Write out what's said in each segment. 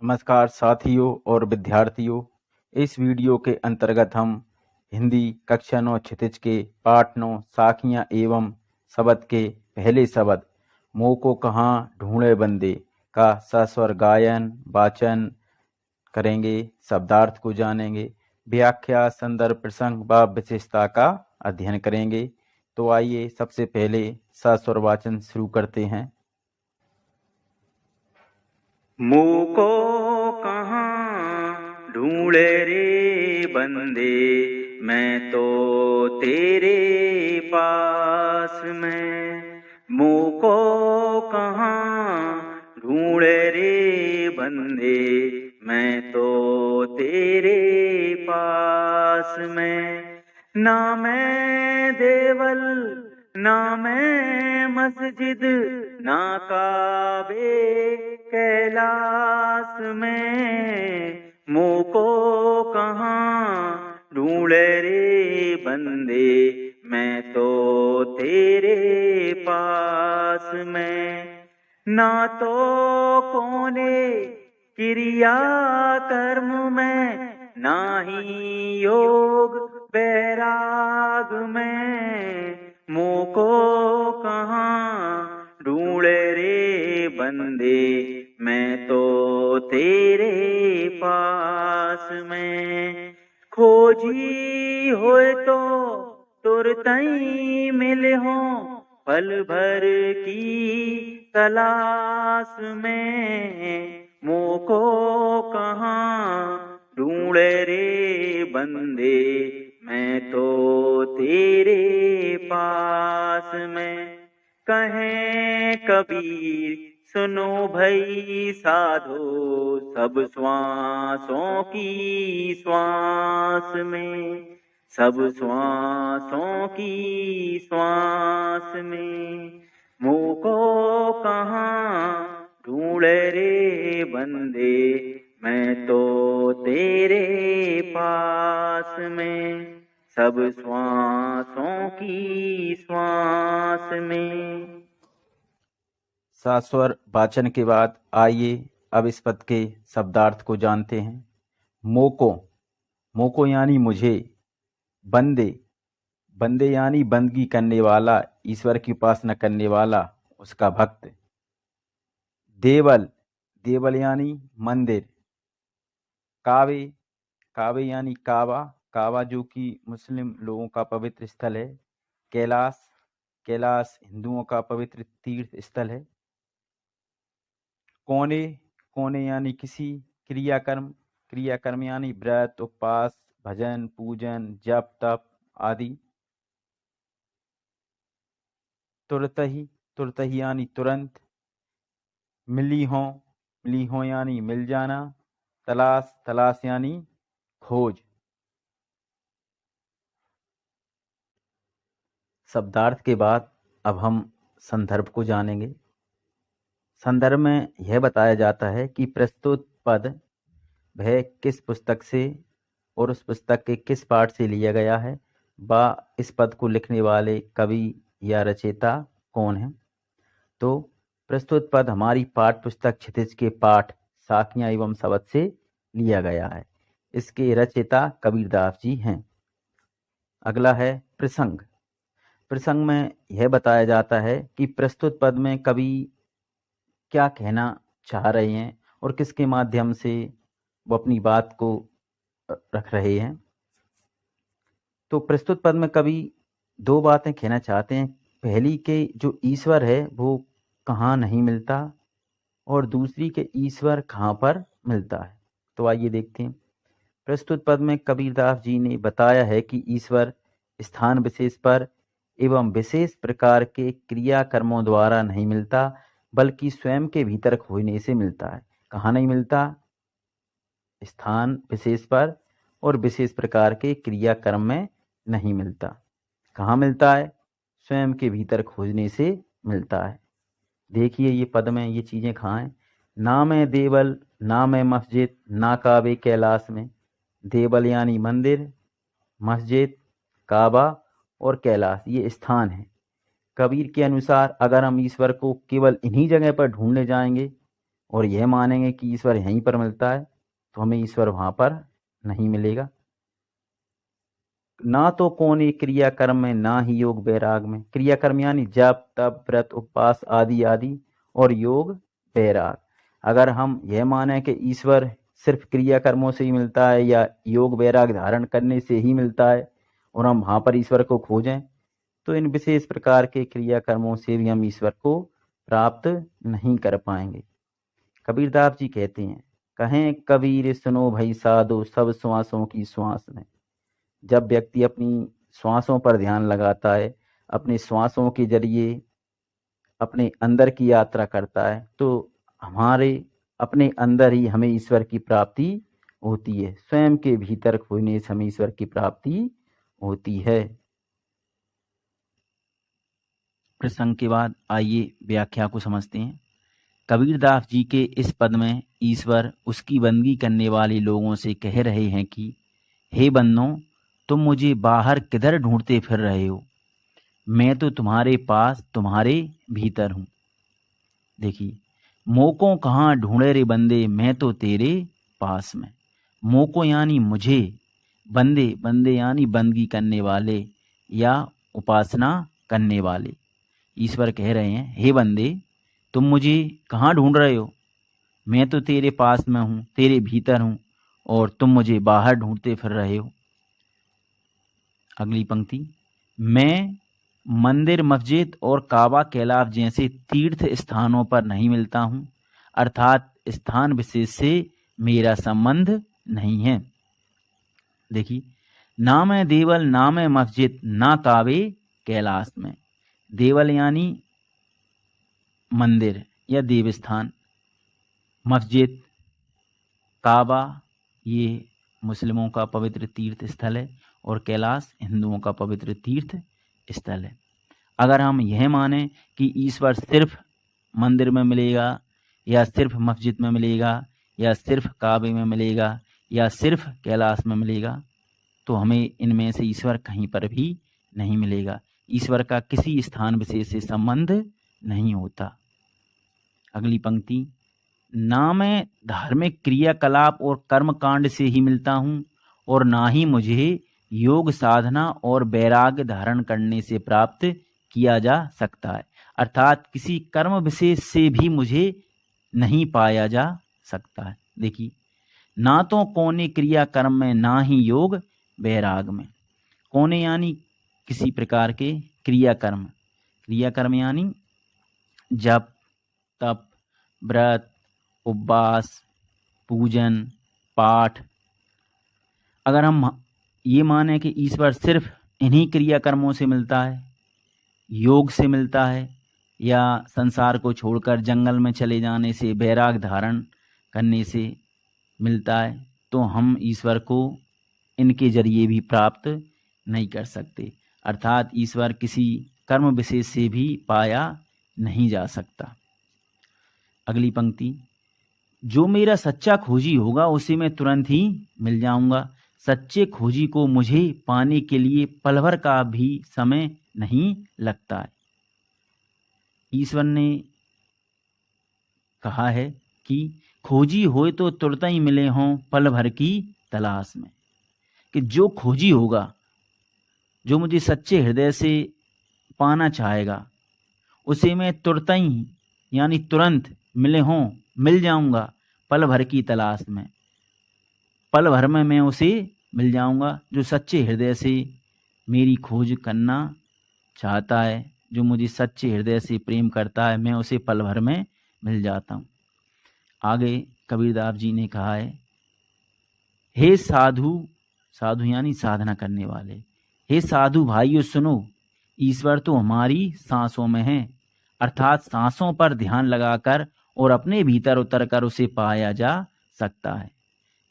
नमस्कार साथियों और विद्यार्थियों। इस वीडियो के अंतर्गत हम हिंदी कक्षा 9 क्षितिज के पाठ 9 साखियाँ एवं शब्द के पहले शब्द मोह को कहाँ ढूंढे बंदे का सस्वर गायन वाचन करेंगे। शब्दार्थ को जानेंगे, व्याख्या, संदर्भ, प्रसंग व विशेषता का अध्ययन करेंगे। तो आइए सबसे पहले सस्वर वाचन शुरू करते हैं। मुँह को कहाँ ढूंढे रे बंदे, मैं तो तेरे पास में। मुँह को कहाँ ढूंढे रे बंदे, मैं तो तेरे पास में। ना मैं देवल ना मैं मस्जिद, ना काबे कैलाश में। मुँह को कहाँ ढूंढे रे बंदे, मैं तो तेरे पास में। ना तो कोने क्रिया कर्म में, ना ही योग बैराग में। मुँह को कहाँ ढूंढे रे बंदे, मैं तो तेरे पास में। खोजी होए तो तुरतई मिले हो, पल भर की तलाश में। मुँह को कहाँ ढूंढे रे बंदे, मैं तो तेरे पास में। कहें कबीर सुनो भई साधो, सब श्वासों की श्वास में। सब श्वासों की श्वास में। मुँह को कहाँ ढूंढे रे बंदे, मैं तो तेरे पास में। सब श्वासों की श्वास में। सस्वर वाचन के बाद आइए अब इस पद के शब्दार्थ को जानते हैं। मोको यानी मुझे, बंदे बंदे यानी बंदगी करने वाला, ईश्वर की उपासना करने वाला, उसका भक्त। देवल यानी मंदिर। काबे काबे यानी काबा जो कि मुस्लिम लोगों का पवित्र स्थल है। कैलाश हिंदुओं का पवित्र तीर्थ स्थल है। कोने यानी किसी क्रियाकर्म यानी व्रत, उपवास, भजन, पूजन, जप, तप आदि। तुरतही यानी तुरंत। मिली हो यानी मिल जाना। तलाश यानी खोज। शब्दार्थ के बाद अब हम संदर्भ को जानेंगे। संदर्भ में यह बताया जाता है कि प्रस्तुत पद वह किस पुस्तक से और उस पुस्तक के किस पाठ से लिया गया है, व इस पद को लिखने वाले कवि या रचयिता कौन है। तो प्रस्तुत पद हमारी पाठ पुस्तक क्षितिज के पाठ साखियाँ एवं शब्द से लिया गया है। इसके रचयिता कबीरदास जी हैं। अगला है प्रसंग। प्रसंग में यह बताया जाता है कि प्रस्तुत पद में कवि क्या कहना चाह रहे हैं और किसके माध्यम से वो अपनी बात को रख रहे हैं। तो प्रस्तुत पद में कवि दो बातें कहना चाहते हैं। पहली के जो ईश्वर है वो कहाँ नहीं मिलता, और दूसरी के ईश्वर कहाँ पर मिलता है। तो आइए देखते हैं। प्रस्तुत पद में कबीरदास जी ने बताया है कि ईश्वर स्थान विशेष पर एवं विशेष प्रकार के क्रिया कर्मों द्वारा नहीं मिलता, बल्कि स्वयं के भीतर खोजने से मिलता है। कहाँ नहीं मिलता? स्थान विशेष पर और विशेष प्रकार के क्रिया कर्म में नहीं मिलता। कहाँ मिलता है? स्वयं के भीतर खोजने से मिलता है। देखिए ये पद में ये चीजें कहाँ हैं। ना मैं देवल ना मैं मस्जिद, ना काबे कैलाश में। देवल यानी मंदिर, मस्जिद, काबा और कैलाश ये स्थान है। कबीर के अनुसार अगर हम ईश्वर को केवल इन्हीं जगह पर ढूंढने जाएंगे और यह मानेंगे कि ईश्वर यहीं पर मिलता है, तो हमें ईश्वर वहाँ पर नहीं मिलेगा। ना तो कौन क्रिया कर्म में, ना ही योग वैराग में। क्रिया कर्म यानी जप तप व्रत उपवास आदि आदि, और योग वैराग। अगर हम यह माने कि ईश्वर सिर्फ क्रिया कर्मों से ही मिलता है या योग वैराग धारण करने से ही मिलता है और हम वहां पर ईश्वर को खोजें, तो इन विशेष प्रकार के क्रिया कर्मों से भी हम ईश्वर को प्राप्त नहीं कर पाएंगे। कबीरदास जी कहते हैं, कहें कबीर सुनो भई साधो, सब श्वासों की श्वास में। जब व्यक्ति अपनी श्वासों पर ध्यान लगाता है, अपने श्वासों के जरिए अपने अंदर की यात्रा करता है, तो हमारे अपने अंदर ही हमें ईश्वर की प्राप्ति होती है। स्वयं के भीतर खोने से हमें ईश्वर की प्राप्ति होती है। प्रसंग के बाद आइए व्याख्या को समझते हैं। कबीरदास जी के इस पद में ईश्वर उसकी बंदगी करने वाले लोगों से कह रहे हैं कि हे बंदों, तुम मुझे बाहर किधर ढूंढते फिर रहे हो? मैं तो तुम्हारे पास, तुम्हारे भीतर हूं। देखिए, मोको कहाँ ढूंढे रे बंदे, मैं तो तेरे पास में। मोको यानी मुझे, बंदे, बंदे यानी बंदगी करने वाले या उपासना करने वाले। ईश्वर कह रहे हैं, हे बंदे, तुम मुझे कहाँ ढूंढ रहे हो? मैं तो तेरे पास में हूँ, तेरे भीतर हूँ, और तुम मुझे बाहर ढूंढते फिर रहे हो। अगली पंक्ति, मैं मंदिर मस्जिद और काबा कैलाश जैसे तीर्थ स्थानों पर नहीं मिलता हूँ, अर्थात स्थान विशेष से मेरा संबंध नहीं है। देखिए, ना मैं देवल, ना मैं मस्जिद, ना काबे कैलाश में। देवल यानी मंदिर या देवस्थान, मस्जिद, काबा ये मुस्लिमों का पवित्र तीर्थ स्थल है, और कैलाश हिंदुओं का पवित्र तीर्थ स्थल है। अगर हम यह माने कि ईश्वर सिर्फ मंदिर में मिलेगा, या सिर्फ मस्जिद में मिलेगा, या सिर्फ काबे में मिलेगा, या सिर्फ कैलाश में मिलेगा, तो हमें इनमें से ईश्वर कहीं पर भी नहीं मिलेगा। ईश्वर का किसी स्थान विशेष से संबंध नहीं होता। अगली पंक्ति, ना मैं धार्मिक क्रियाकलाप और कर्मकांड से ही मिलता हूँ, और ना ही मुझे योग साधना और वैराग्य धारण करने से प्राप्त किया जा सकता है। अर्थात किसी कर्म विशेष से भी मुझे नहीं पाया जा सकता है। देखिए, ना तो कौने क्रिया कर्म में, ना ही योग वैराग में। कौने यानी किसी प्रकार के क्रियाकर्म, क्रियाकर्म यानी जप तप व्रत उपवास पूजन पाठ। अगर हम ये माने कि ईश्वर सिर्फ इन्हीं क्रियाकर्मों से मिलता है, योग से मिलता है, या संसार को छोड़कर जंगल में चले जाने से, वैराग धारण करने से मिलता है, तो हम ईश्वर को इनके जरिए भी प्राप्त नहीं कर सकते। अर्थात ईश्वर किसी कर्म विशेष से भी पाया नहीं जा सकता। अगली पंक्ति, जो मेरा सच्चा खोजी होगा उसे मैं तुरंत ही मिल जाऊंगा। सच्चे खोजी को मुझे पाने के लिए पल भर का भी समय नहीं लगता है। ईश्वर ने कहा है कि खोजी होए तो तुरंत ही मिले हों पल भर की तलाश में। कि जो खोजी होगा, जो मुझे सच्चे हृदय से पाना चाहेगा, उसे मैं तुरंत ही यानी तुरंत मिले हों, मिल जाऊंगा पल भर की तलाश में। पल भर में मैं उसे मिल जाऊंगा जो सच्चे हृदय से मेरी खोज करना चाहता है, जो मुझे सच्चे हृदय से प्रेम करता है, मैं उसे पल भर में मिल जाता हूँ। आगे कबीरदास जी ने कहा है, हे साधु, साधु यानी साधना करने वाले, हे साधु भाइयों सुनो, ईश्वर तो हमारी सांसों में है। अर्थात सांसों पर ध्यान लगाकर और अपने भीतर उतरकर उसे पाया जा सकता है।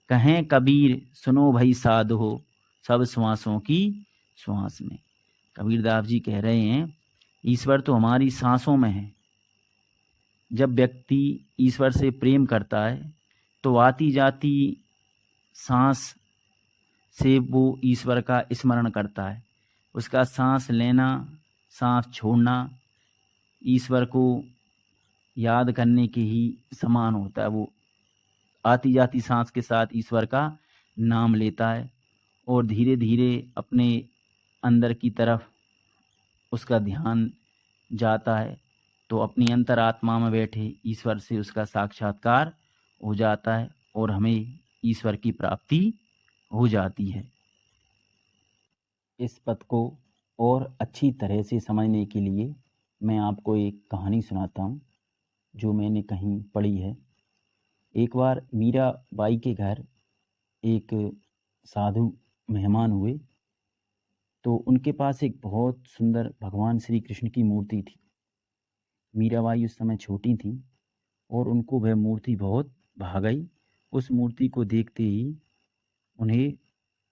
कहें कबीर सुनो भाई साधु हो, सब श्वासों की श्वास में। कबीरदास जी कह रहे हैं, ईश्वर तो हमारी सांसों में है। जब व्यक्ति ईश्वर से प्रेम करता है तो आती जाती सांस से वो ईश्वर का स्मरण करता है। उसका सांस लेना, सांस छोड़ना ईश्वर को याद करने के ही समान होता है। वो आती जाती सांस के साथ ईश्वर का नाम लेता है और धीरे धीरे अपने अंदर की तरफ उसका ध्यान जाता है, तो अपनी अंतरात्मा में बैठे ईश्वर से उसका साक्षात्कार हो जाता है और हमें ईश्वर की प्राप्ति हो जाती है। इस पद को और अच्छी तरह से समझने के लिए मैं आपको एक कहानी सुनाता हूँ जो मैंने कहीं पढ़ी है। एक बार मीराबाई के घर एक साधु मेहमान हुए, तो उनके पास एक बहुत सुंदर भगवान श्री कृष्ण की मूर्ति थी। मीराबाई उस समय छोटी थी और उनको वह मूर्ति बहुत भा गई। उस मूर्ति को देखते ही उन्हें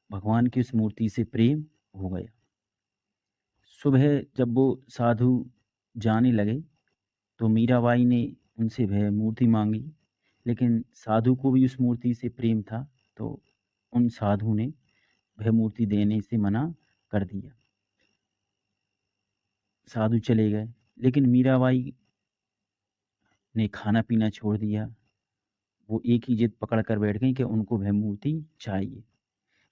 भगवान की उस मूर्ति से प्रेम हो गया। सुबह जब वो साधु जाने लगे तो मीराबाई ने उनसे वह मूर्ति मांगी, लेकिन साधु को भी उस मूर्ति से प्रेम था, तो उन साधु ने वह मूर्ति देने से मना कर दिया। साधु चले गए, लेकिन मीराबाई ने खाना पीना छोड़ दिया। वो एक ही जिद पकड़ कर बैठ गई कि उनको वह मूर्ति चाहिए।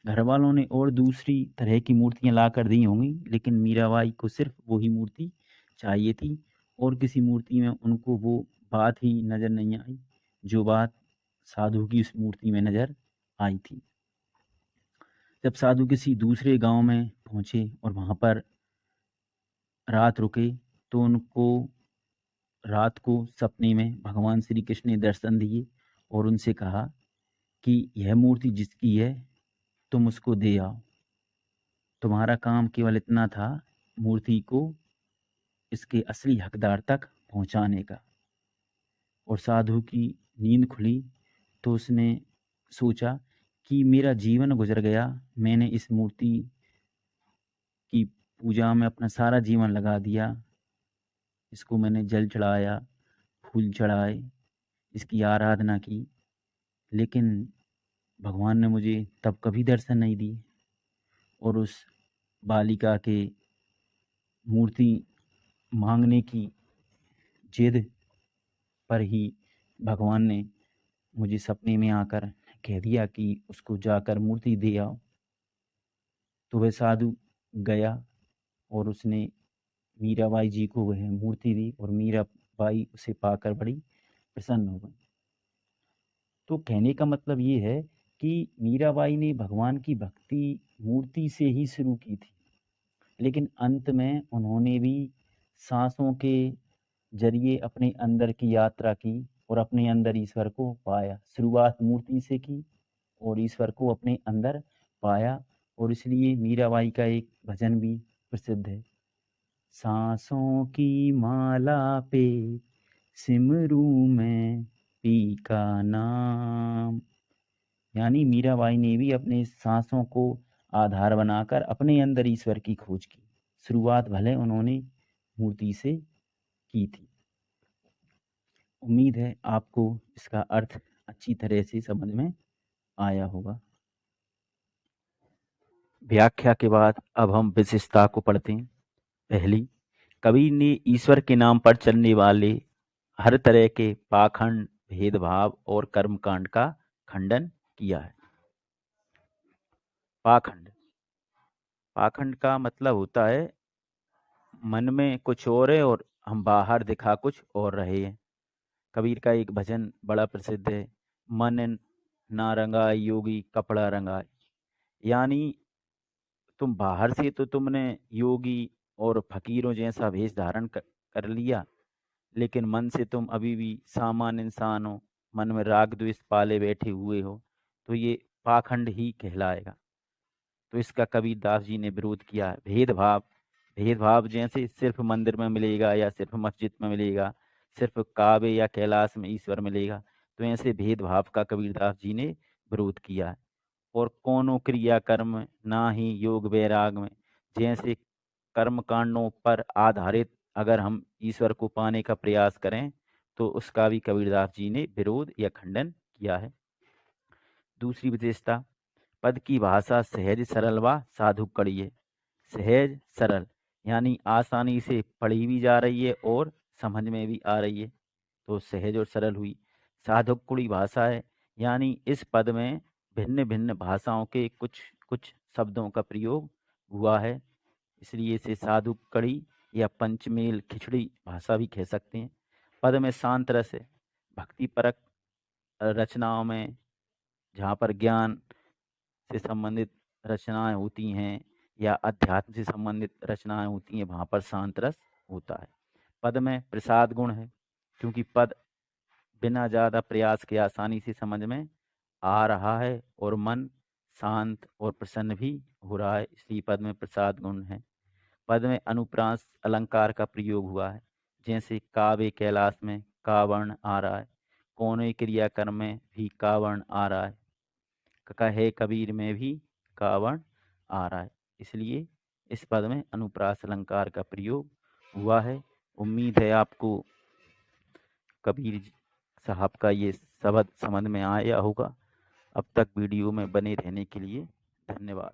घर वालों ने और दूसरी तरह की मूर्तियां ला कर दी होंगी, लेकिन मीराबाई को सिर्फ वही मूर्ति चाहिए थी और किसी मूर्ति में उनको वो बात ही नजर नहीं आई जो बात साधु की उस मूर्ति में नजर आई थी। जब साधु किसी दूसरे गांव में पहुंचे और वहां पर रात रुके, तो उनको रात को सपने में भगवान श्री कृष्ण ने दर्शन दिए और उनसे कहा कि यह मूर्ति जिसकी है तुम उसको दे आओ। तुम्हारा काम केवल इतना था, मूर्ति को इसके असली हकदार तक पहुंचाने का। और साधु की नींद खुली तो उसने सोचा कि मेरा जीवन गुजर गया, मैंने इस मूर्ति की पूजा में अपना सारा जीवन लगा दिया, इसको मैंने जल चढ़ाया, फूल चढ़ाए, इसकी आराधना की, लेकिन भगवान ने मुझे तब कभी दर्शन नहीं दिए। और उस बालिका के मूर्ति मांगने की जिद पर ही भगवान ने मुझे सपने में आकर कह दिया कि उसको जाकर मूर्ति दे आओ। तो वह साधु गया और उसने मीराबाई जी को वह मूर्ति दी और मीराबाई उसे पाकर बड़ी प्रसन्न हो गई। तो कहने का मतलब ये है कि मीराबाई ने भगवान की भक्ति मूर्ति से ही शुरू की थी, लेकिन अंत में उन्होंने भी सांसों के जरिए अपने अंदर की यात्रा की और अपने अंदर ईश्वर को पाया। शुरुआत मूर्ति से की और ईश्वर को अपने अंदर पाया, और इसलिए मीराबाई का एक भजन भी प्रसिद्ध है, सांसों की माला पे सिमरू में पी का नाम। यानी मीराबाई ने भी अपने सांसों को आधार बनाकर अपने अंदर ईश्वर की खोज की। शुरुआत भले उन्होंने मूर्ति से की थी। उम्मीद है आपको इसका अर्थ अच्छी तरह से समझ में आया होगा। व्याख्या के बाद अब हम विशेषता को पढ़ते हैं। पहली, कबीर ने ईश्वर के नाम पर चलने वाले हर तरह के पाखंड, भेदभाव और कर्मकांड का खंडन किया है। पाखंड, पाखंड का मतलब होता है मन में कुछ और है और हम बाहर दिखा कुछ और रहे हैं। कबीर का एक भजन बड़ा प्रसिद्ध है, मन ना रंगाए योगी कपड़ा रंगाए। यानी तुम बाहर से तो तुमने योगी और फकीरों जैसा वेश धारण कर लिया, लेकिन मन से तुम अभी भी सामान्य इंसान हो, मन में राग द्वेष पाले बैठे हुए हो, तो ये पाखंड ही कहलाएगा। तो इसका कबीरदास जी ने विरोध किया है। भेदभाव, भेदभाव जैसे सिर्फ मंदिर में मिलेगा या सिर्फ मस्जिद में मिलेगा, सिर्फ काबे या कैलाश में ईश्वर मिलेगा, तो ऐसे भेदभाव का कबीरदास जी ने विरोध किया है। और कोनो क्रिया कर्म ना ही योग वैराग में, जैसे कर्म कांडों पर आधारित अगर हम ईश्वर को पाने का प्रयास करें तो उसका भी कबीरदास जी ने विरोध या खंडन किया है। दूसरी विशेषता, पद की भाषा सहज सरल व साधु कड़ी है। सहज सरल यानी आसानी से पढ़ी भी जा रही है और समझ में भी आ रही है। तो सहज और सरल हुई। साधक कुड़ी भाषा है, यानी इस पद में भिन्न भिन्न भाषाओं के कुछ कुछ शब्दों का प्रयोग हुआ है, इसलिए इसे साधु कड़ी या पंचमेल खिचड़ी भाषा भी कह सकते हैं। पद में शांत रस है। भक्ति परक रचनाओं में जहाँ पर ज्ञान से संबंधित रचनाएं होती हैं या अध्यात्म से संबंधित रचनाएं होती हैं, वहाँ पर शांत रस होता है। पद में प्रसाद गुण है, क्योंकि पद बिना ज़्यादा प्रयास के आसानी से समझ में आ रहा है और मन शांत और प्रसन्न भी हो रहा है, इसलिए पद में प्रसाद गुण है। पद में अनुप्रास अलंकार का प्रयोग हुआ है, जैसे काव्य कैलाश में का वर्ण आ रहा है, कौने क्रियाकर्म में भी का वर्ण आ रहा है, कहे कबीर में भी का वर्ण आ रहा है, इसलिए इस पद में अनुप्रास अलंकार का प्रयोग हुआ है। उम्मीद है आपको कबीर साहब का ये शब्द समझ में आया होगा। अब तक वीडियो में बने रहने के लिए धन्यवाद।